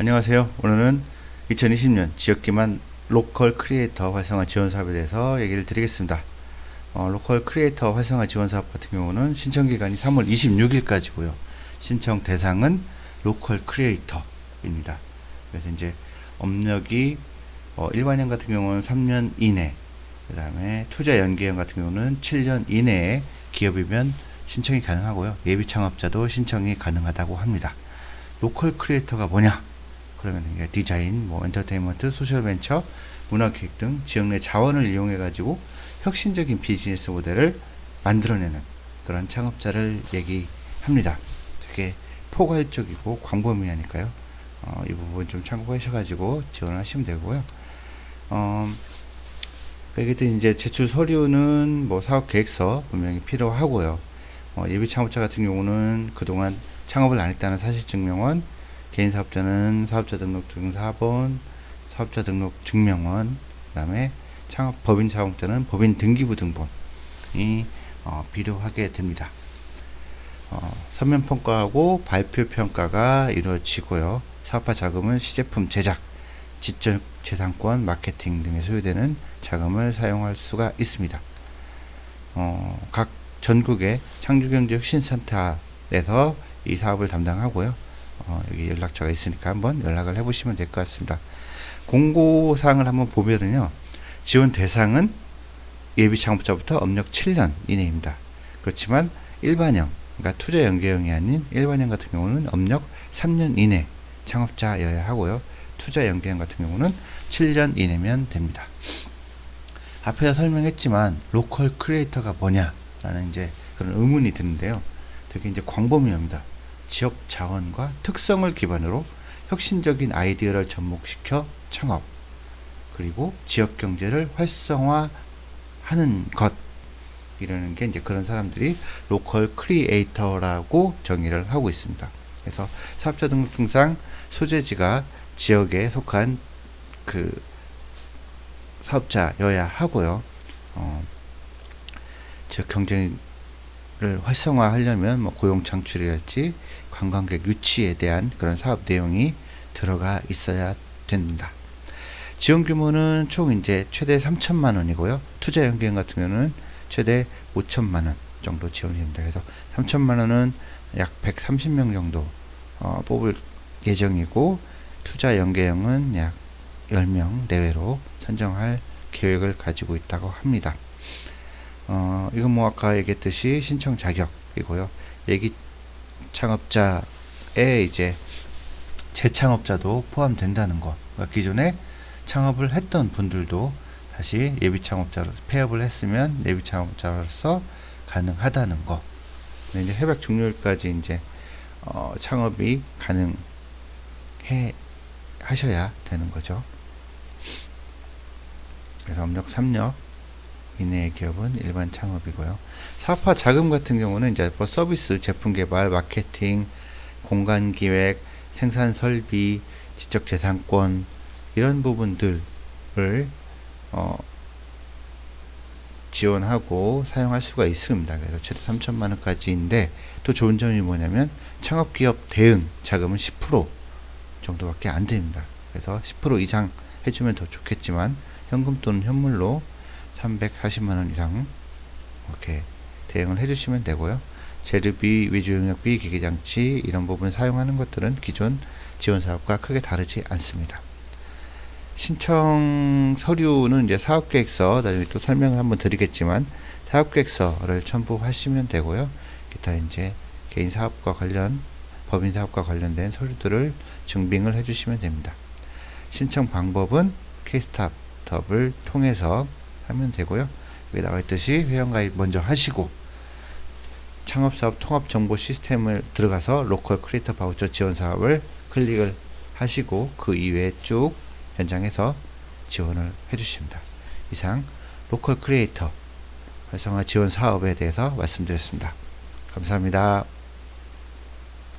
안녕하세요. 오늘은 2020년 지역기반 로컬 크리에이터 활성화 지원 사업에 대해서 얘기를 드리겠습니다. 로컬 크리에이터 활성화 지원 사업 같은 경우는 신청 기간이 3월 26일까지고요. 신청 대상은 로컬 크리에이터입니다. 그래서 이제 업력이 일반형 같은 경우는 3년 이내, 그 다음에 투자 연계형 같은 경우는 7년 이내에 기업이면 신청이 가능하고요. 예비 창업자도 신청이 가능하다고 합니다. 로컬 크리에이터가 뭐냐? 그러면 디자인, 엔터테인먼트, 소셜벤처, 문화기획 등 지역 내 자원을 이용해 가지고 혁신적인 비즈니스 모델을 만들어내는 그런 창업자를 얘기합니다. 되게 포괄적이고 광범위하니까요. 이 부분 좀 참고하셔가지고 지원을 하시면 되고요. 그러니까 이제 제출 서류는 사업 계획서 분명히 필요하고요. 예비 창업자 같은 경우는 그동안 창업을 안 했다는 사실 증명원, 개인 사업자는 사업자 등록 증사본, 사업자 등록 증명원, 그 다음에 법인 사업자는 법인 등기부 등본이 필요하게 됩니다. 서면 평가하고 발표 평가가 이루어지고요. 사업화 자금은 시제품 제작, 지적 재산권, 마케팅 등에 소요되는 자금을 사용할 수가 있습니다. 각 전국의 창조경제혁신센터에서 이 사업을 담당하고요. 여기 연락처가 있으니까 한번 연락을 해보시면 될 것 같습니다. 공고사항을 한번 보면은요, 지원 대상은 예비 창업자부터 업력 7년 이내입니다. 그렇지만 일반형, 그러니까 투자 연계형이 아닌 일반형 같은 경우는 업력 3년 이내 창업자여야 하고요. 투자 연계형 같은 경우는 7년 이내면 됩니다. 앞에서 설명했지만 로컬 크리에이터가 뭐냐라는 이제 그런 의문이 드는데요. 되게 이제 광범위합니다. 지역 자원과 특성을 기반으로 혁신적인 아이디어를 접목시켜 창업, 그리고 지역 경제를 활성화하는 것, 이라는 게 이제 그런 사람들이 로컬 크리에이터라고 정의를 하고 있습니다. 그래서 사업자 등록증상 소재지가 지역에 속한 그 사업자여야 하고요. 지역 경제를 활성화하려면 고용 창출이랄지 관광객 유치에 대한 그런 사업 내용이 들어가 있어야 됩니다. 지원 규모는 총 이제 최대 3천만 원이고요. 투자 연계형 같은 경우는 최대 5천만 원 정도 지원이 됩니다. 그래서 3천만 원은 약 130명 정도 뽑을 예정이고, 투자 연계형은 약 10명 내외로 선정할 계획을 가지고 있다고 합니다. 이건 아까 얘기했듯이 신청 자격이고요. 예비 창업자에 이제 재창업자도 포함된다는 거. 그러니까 기존에 창업을 했던 분들도 다시 예비 창업자로 폐업을 했으면 예비 창업자로서 가능하다는 거. 근데 이제 협약 종료일까지 이제 창업이 하셔야 되는 거죠. 그래서 업력 3년 이내의 기업은 일반 창업이고요. 사업화 자금 같은 경우는 이제 서비스, 제품 개발, 마케팅, 공간 기획, 생산 설비, 지적 재산권, 이런 부분들을 지원하고 사용할 수가 있습니다. 그래서 최대 3천만 원까지인데, 또 좋은 점이 뭐냐면 창업기업 대응 자금은 10% 정도밖에 안 됩니다. 그래서 10% 이상 해주면 더 좋겠지만 현금 또는 현물로 340만 원 이상 이렇게 대응을 해주시면 되고요. 재료비, 위주용역비, 기계장치 이런 부분 사용하는 것들은 기존 지원사업과 크게 다르지 않습니다. 신청 서류는 이제 사업계획서, 나중에 또 설명을 한번 드리겠지만 사업계획서를 첨부하시면 되고요. 기타 이제 개인 사업과 법인 사업과 관련된 서류들을 증빙을 해주시면 됩니다. 신청 방법은 K-스타트업을 통해서 하면 되고요. 여기 나와 있듯이 회원가입 먼저 하시고 창업사업 통합정보 시스템을 들어가서 로컬 크리에이터 바우처 지원 사업을 클릭을 하시고 그 이외에 쭉 현장에서 지원을 해주십니다. 이상 로컬 크리에이터 활성화 지원 사업에 대해서 말씀드렸습니다. 감사합니다.